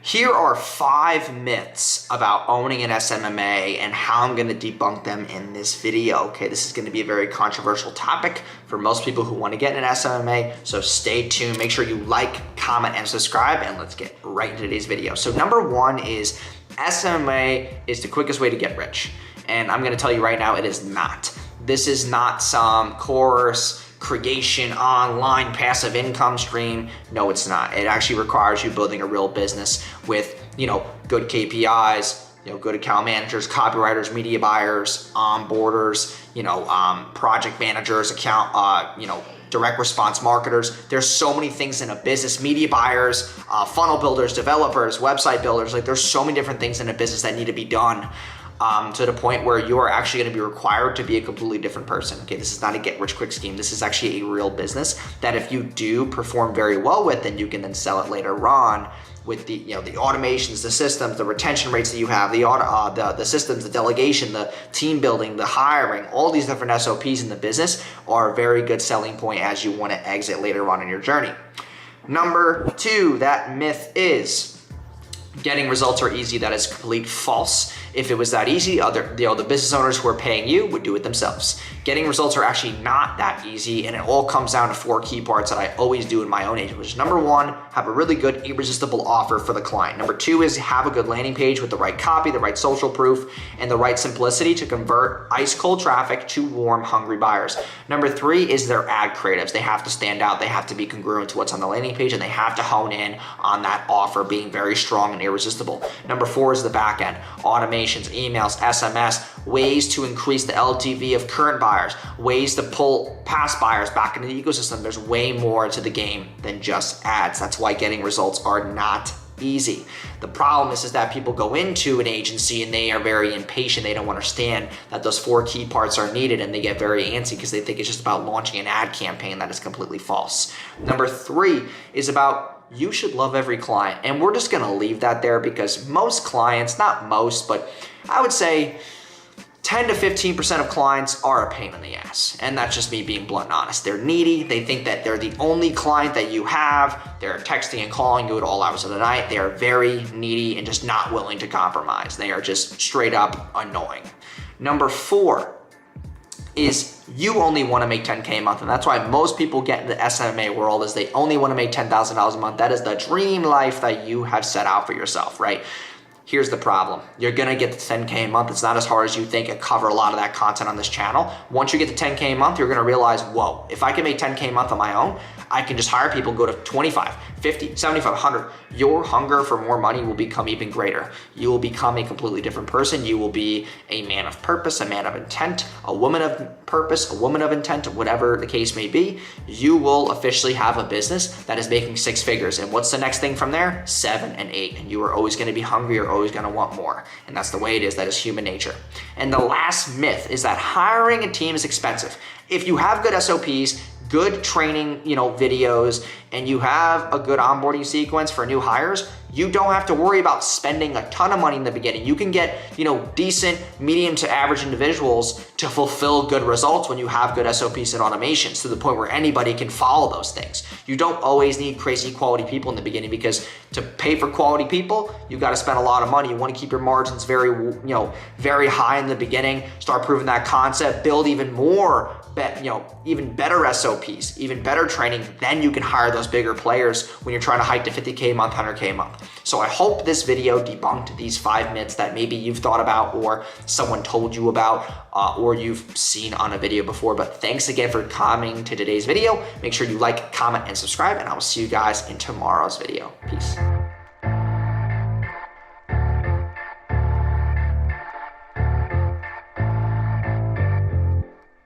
Here are 5 myths about owning an SMMA and how I'm going to debunk them in this video. Okay, this is going to be a very controversial topic for most people who want to get an SMMA, so stay tuned. Make sure you like, comment, and subscribe, and let's get right into today's video. So number 1 is SMMA is the quickest way to get rich. And I'm going to tell you right now, it is not. This is not some course creation online passive income stream. No, it's not. It actually requires you building a real business with, good KPIs, good account managers, copywriters, media buyers, onboarders, project managers, direct response marketers. There's so many things in a business, media buyers, funnel builders, developers, website builders. Like, there's so many different things in a business that need to be done. To the point where you are actually going to be required to be a completely different person. Okay, this is not a get-rich-quick scheme. This is actually a real business that if you do perform very well with, then you can then sell it later on with the the automations, the systems, the retention rates that you have, the systems, the delegation, the team building, the hiring. All these different SOPs in the business are a very good selling point as you want to exit later on in your journey. Number 2, that myth is getting results are easy. That is complete false. If it was that easy, the business owners who are paying you would do it themselves. Getting results are actually not that easy, and it all comes down to 4 key parts that I always do in my own agent, which is number 1, have a really good irresistible offer for the client. Number 2 is have a good landing page with the right copy, the right social proof, and the right simplicity to convert ice cold traffic to warm, hungry buyers. Number 3 is their ad creatives. They have to stand out. They have to be congruent to what's on the landing page, and they have to hone in on that offer being very strong and irresistible. Number 4 is the back end, automations, emails, SMS, ways to increase the LTV of current buyers, ways to pull past buyers back into the ecosystem. There's way more to the game than just ads. That's why getting results are not easy. The problem is that people go into an agency and they are very impatient. They don't understand that those 4 key parts are needed, and they get very antsy because they think it's just about launching an ad campaign. That is completely false. Number 3 is about you should love every client. And we're just gonna leave that there because most clients, not most, but I would say 10 to 15% of clients are a pain in the ass. And that's just me being blunt and honest. They're needy. They think that they're the only client that you have. They're texting and calling you at all hours of the night. They are very needy and just not willing to compromise. They are just straight up annoying. Number 4 is you only want to make 10K a month, and that's why most people get in the SMMA world is they only want to make $10,000 a month. That is the dream life that you have set out for yourself, right? Here's the problem. You're gonna get to 10K a month. It's not as hard as you think. I cover a lot of that content on this channel. Once you get to 10K a month, you're gonna realize, whoa, if I can make 10K a month on my own, I can just hire people, go to 25, 50, 75, 100. Your hunger for more money will become even greater. You will become a completely different person. You will be a man of purpose, a man of intent, a woman of purpose, a woman of intent, whatever the case may be. You will officially have a business that is making 6 figures. And what's the next thing from there? 7 and 8. And you are always gonna be hungry. You're always gonna want more. And that's the way it is. That is human nature. And the last myth is that hiring a team is expensive. If you have good SOPs, good training, videos, and you have a good onboarding sequence for new hires, you don't have to worry about spending a ton of money in the beginning. You can get, decent, medium to average individuals to fulfill good results when you have good SOPs and automations to the point where anybody can follow those things. You don't always need crazy quality people in the beginning because to pay for quality people, you got to spend a lot of money. You want to keep your margins very high in the beginning, start proving that concept, build even more, even better SOPs, even better training. Then you can hire those bigger players when you're trying to hike to 50K a month, 100K a month. So I hope this video debunked these 5 myths that maybe you've thought about or someone told you about or you've seen on a video before. But thanks again for coming to today's video. Make sure you like, comment, and subscribe, and I will see you guys in tomorrow's video. Peace.